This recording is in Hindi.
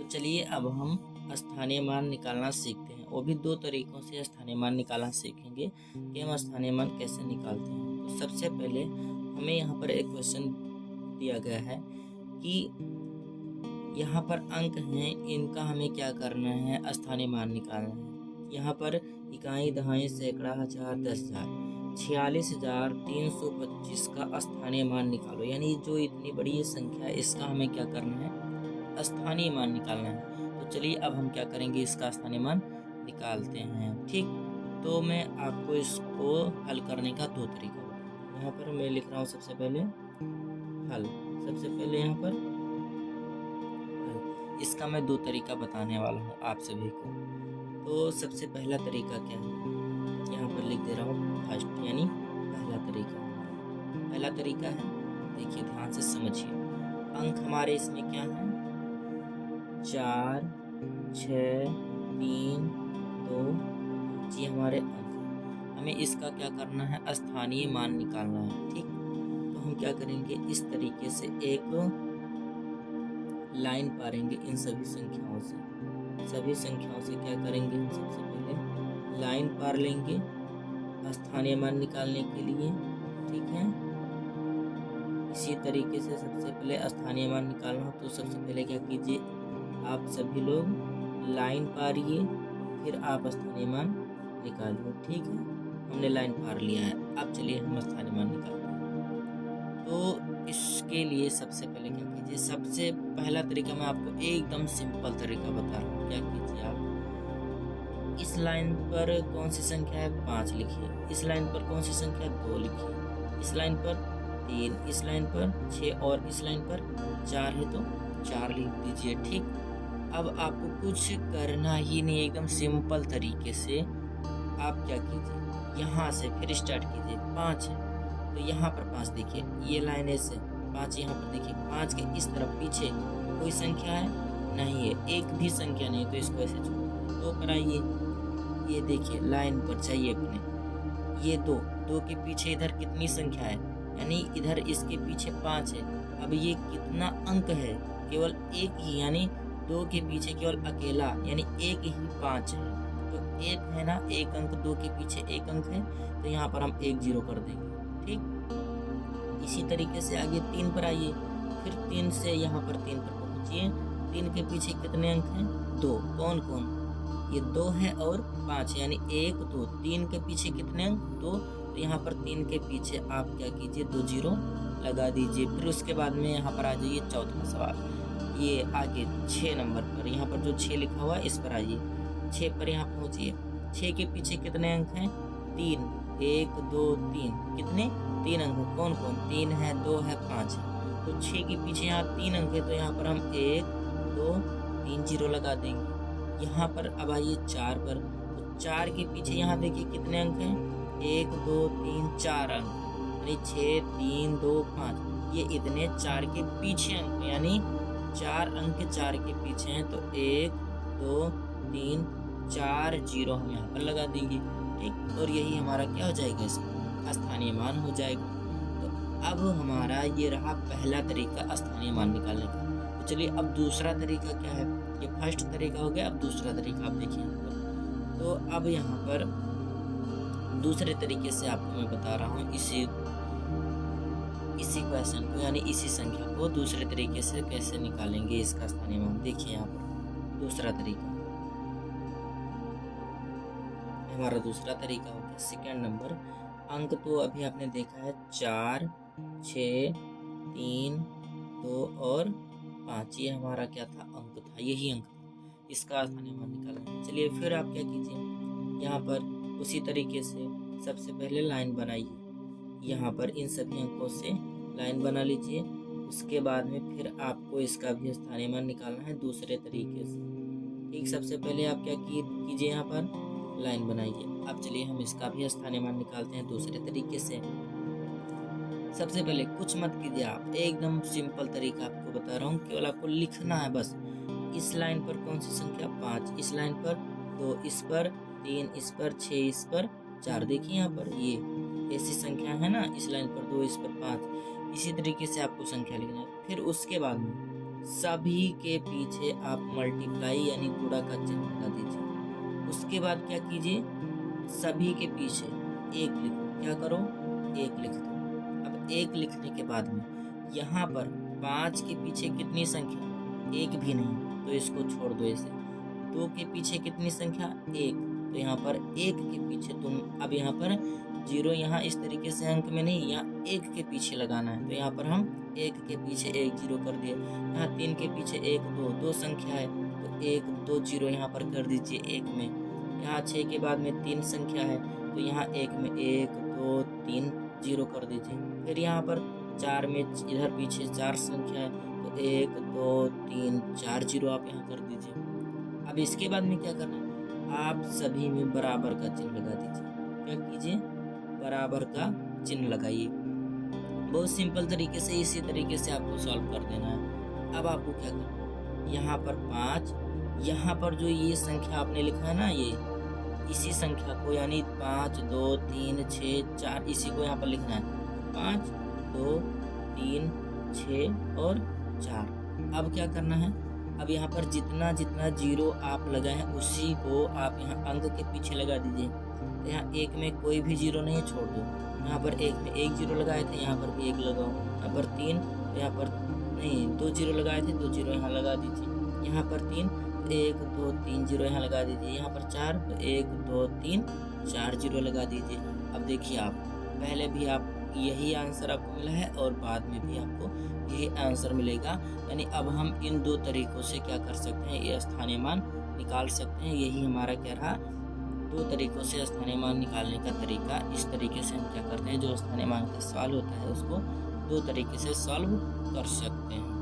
चलिए अब हम स्थानीय मान निकालना सीखते हैं। वो भी दो तरीकों से स्थानीय मान निकालना सीखेंगे कि हम स्थानीय मान कैसे निकालते हैं। तो सबसे पहले हमें यहाँ पर एक क्वेश्चन दिया गया है कि यहाँ पर अंक हैं, इनका हमें क्या करना है, स्थानीय मान निकालना है। यहाँ पर इकाई, दहाई, सैकड़ा, हजार, 10,000, 46,325 का स्थानीय मान निकालो। यानी जो इतनी बड़ी ये संख्या है, इसका हमें क्या करना है, स्थानीय मान निकालना है। तो चलिए अब हम क्या करेंगे, इसका स्थानीय मान निकालते हैं। ठीक, तो मैं आपको इसको हल करने का दो तरीका बताऊंगा। यहाँ पर मैं लिख रहा हूँ सबसे पहले हल। सबसे पहले यहाँ पर इसका मैं दो तरीका बताने वाला हूँ आप सभी को। तो सबसे पहला तरीका क्या है, यहाँ पर लिख दे रहा हूँ फर्स्ट, यानी पहला तरीका। पहला तरीका है, देखिए ध्यान से समझिए। अंक हमारे इसमें क्या है, 4, 6, 3, 2, ये हमारे अंक हैं। हमें इसका क्या करना है, स्थानीय मान निकालना है। ठीक, तो हम क्या करेंगे, इस तरीके से एक लाइन पारेंगे इन सभी संख्याओं से। सभी संख्याओं से क्या करेंगे, हम सबसे पहले लाइन पार लेंगे स्थानीय मान निकालने के लिए। ठीक है, इसी तरीके से सबसे पहले स्थानीय मान निकालना हो तो सबसे पहले क्या कीजिए, आप सभी लोग लाइन पारिए, फिर आप स्थानीय मान निकालिए। ठीक है, हमने लाइन पार लिया है। अब चलिए हम स्थानीय मान निकालते हैं। तो इसके लिए सबसे पहले क्या कीजिए, सबसे पहला तरीका मैं आपको एकदम सिंपल तरीका बता रहा हूँ। क्या कीजिए, आप इस लाइन पर कौन सी संख्या है, 5 लिखिए। इस लाइन पर कौन सी संख्या, 2 लिखिए। इस लाइन पर 3, इस लाइन पर 6 और इस लाइन पर 4 है तो 4 लिख दीजिए। ठीक, अब आपको कुछ करना ही नहीं, एकदम सिंपल तरीके से आप क्या कीजिए, यहाँ से फिर स्टार्ट कीजिए। 5 है तो यहाँ पर 5 देखिए, ये लाइन ऐसे 5, यहाँ पर देखिए 5 के इस तरफ पीछे कोई संख्या है नहीं है, एक भी संख्या नहीं, तो इसको ऐसे छोड़ 2 पर आइए। ये देखिए लाइन पर चाहिए अपने, ये 2 के पीछे इधर कितनी संख्या है, यानी इधर इसके पीछे 5 है। अब ये कितना अंक है, केवल एक ही, यानी 2 के पीछे केवल अकेला, यानी एक ही 5 है। तो एक है ना, एक अंक, 2 के पीछे एक अंक है, तो यहाँ पर हम 1 0 कर देंगे। ठीक, इसी तरीके से आगे 3 पर आइए, फिर 3 से यहाँ पर 3 पर पहुँचिए। 3 के पीछे कितने अंक हैं, 2। कौन कौन, ये 2 है और 5, यानी 1 2। 3 के पीछे कितने अंक, 2। तो यहाँ पर 3 के पीछे आप क्या कीजिए, 2 0 लगा दीजिए। फिर उसके बाद में यहाँ पर आ जाइए चौथा सवाल, ये आगे 6 नंबर पर, यहाँ पर जो 6 लिखा हुआ है इस पर आइए। 6 पर यहाँ पहुँचिए। 6 के पीछे कितने अंक हैं, 3। 1 2 3, कितने, 3 अंक हैं। कौन कौन, 3 है, 2 है, 5 है। तो 6 के पीछे यहाँ 3 अंक है, तो यहाँ पर हम 1 2 3 0 लगा देंगे। यहाँ पर अब आइए 4 पर, तो 4 के पीछे यहाँ देखिए कितने अंक हैं, 1 2 3 4 अंक, यानी 6 3 2 5, ये इतने 4 के पीछे अंक, यानी 4 अंक 4 के पीछे हैं। तो 1 2 3 4 0 हम यहाँ पर लगा देंगे। ठीक, और यही हमारा क्या हो जाएगा, इसका स्थानीय मान हो जाएगा। तो अब हमारा ये रहा पहला तरीका स्थानीय मान निकालने का। तो चलिए अब दूसरा तरीका क्या है, ये फर्स्ट तरीका हो गया, अब दूसरा तरीका आप देखिए यहाँ पर। तो अब यहाँ पर दूसरे तरीके से आपको मैं बता रहा हूँ इसी क्वेश्चन को, यानी इसी संख्या को दूसरे तरीके से कैसे निकालेंगे इसका स्थानीय मान। देखिए यहाँ पर दूसरा तरीका, हमारा दूसरा तरीका हो गया सेकेंड नंबर। अंक तो अभी आपने देखा है 4 6 3 2 और 5, ये हमारा क्या था, अंक था, यही अंक था, इसका स्थानीय मान निकालना है। चलिए फिर आप क्या कीजिए, यहाँ पर उसी तरीके से सबसे पहले लाइन बनाइए। यहाँ पर इन सभी अंकों से लाइन बना लीजिए। उसके बाद में फिर आपको इसका भी स्थानीय मान निकालना है दूसरे तरीके से। ठीक, सबसे पहले आप क्या कीजिए, यहाँ पर लाइन बनाइए। अब चलिए हम इसका भी स्थानीय मान निकालते हैं दूसरे तरीके से। सबसे पहले कुछ मत कीजिए, आप एकदम सिंपल तरीका आपको बता रहा हूँ, केवल आपको लिखना है बस। इस लाइन पर कौन सी संख्या, 5, इस लाइन पर 2, इस पर 3, इस पर 6, इस पर 4, देखिए यहाँ पर ये ऐसी संख्या है ना, इस लाइन पर 2, इस पर 5, इसी तरीके से आपको संख्या लिखना है। फिर उसके बाद में सभी के पीछे आप मल्टीप्लाई यानी गुणा का चिन्ह लगा दीजिए। उसके बाद क्या कीजिए, सभी के पीछे एक लिखो। क्या करो, एक लिख दो। अब एक लिखने के बाद में यहाँ पर 5 के पीछे कितनी संख्या, एक भी नहीं, तो इसको छोड़ दो ऐसे। 2 के पीछे कितनी संख्या, एक, तो यहाँ पर एक के पीछे तुम, अब यहाँ पर 0 यहाँ इस तरीके से अंक में नहीं, यहाँ एक के पीछे लगाना है, तो यहाँ पर हम एक के पीछे एक 0 कर दिए। यहाँ 3 के पीछे एक, दो संख्या है, तो 1 2 0 यहाँ पर कर दीजिए एक में। यहाँ 6 के बाद में 3 संख्या है, तो यहाँ एक में 1 2 3 0 कर दीजिए। फिर यहाँ पर 4 में इधर पीछे 4 संख्या है, तो 1 2 3 4 0 आप यहाँ कर दीजिए। अब इसके बाद में क्या करना है, आप सभी में बराबर का चिन्ह लगा दीजिए। क्या कीजिए, बराबर का चिन्ह लगाइए। बहुत सिंपल तरीके से, इसी तरीके से आपको सॉल्व कर देना है। अब आपको क्या करना है, यहाँ पर 5, यहाँ पर जो ये संख्या आपने लिखा है ना, ये इसी संख्या को यानी 5 2 3 6 4 इसी को यहाँ पर लिखना है। 5 2 3 6 और 4। अब क्या करना है, अब यहाँ पर जितना जितना 0 आप लगाए हैं उसी को आप यहाँ अंक के पीछे लगा दीजिए। तो यहाँ एक में कोई भी 0 नहीं छोड़ दो। यहाँ पर एक में 1 0 लगाए थे, यहाँ पर भी 1 लगाओ। यहाँ पर 3, तो यहाँ पर नहीं 2 0 लगाए थे, 2 0 यहाँ लगा दीजिए। यहाँ पर 3, 1 2 3 0 यहाँ लगा दीजिए। यहाँ पर 4, तो 1 2 3 4 0 लगा दीजिए। अब देखिए, आप पहले भी आप यही आंसर आपको मिला है और बाद में भी आपको यही आंसर मिलेगा। यानी अब हम इन 2 तरीकों से क्या कर सकते हैं, ये स्थानीय मान निकाल सकते हैं। यही हमारा क्या रहा, 2 तरीकों से स्थानीय मान निकालने का तरीका। इस तरीके से हम क्या करते हैं, जो स्थानीय मान का सवाल होता है उसको 2 तरीके से सॉल्व कर सकते हैं।